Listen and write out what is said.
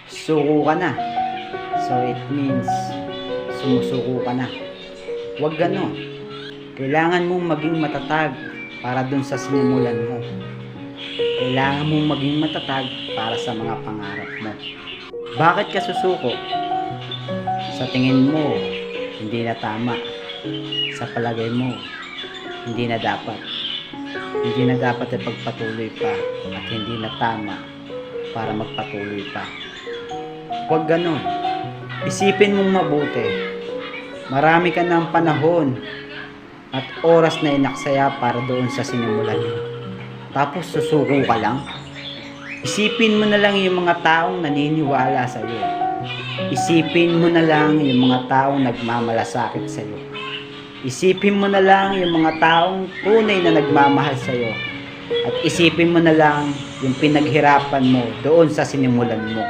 suko ka na. So it means sumusuko ka na. Huwag ganon. Kailangan mong maging matatag para dun sa sinimulan mo. Kailangan mong maging matatag para sa mga pangarap mo. Bakit ka susuko? Sa tingin mo, hindi na tama. Sa palagay mo, hindi na dapat. Hindi na dapat ay pagpatuloy pa at hindi na tama para magpatuloy pa. Huwag ganon. Isipin mong mabuti. Marami ka ng panahon at oras na inaksaya para doon sa sinimulan mo. Tapos susuko ka lang? Isipin mo na lang yung mga taong naniniwala sa iyo. Isipin mo na lang yung mga taong nagmamalasakit sa iyo. Isipin mo na lang yung mga taong tunay na nagmamahal sa iyo. At isipin mo na lang yung pinaghirapan mo doon sa sinimulan mo.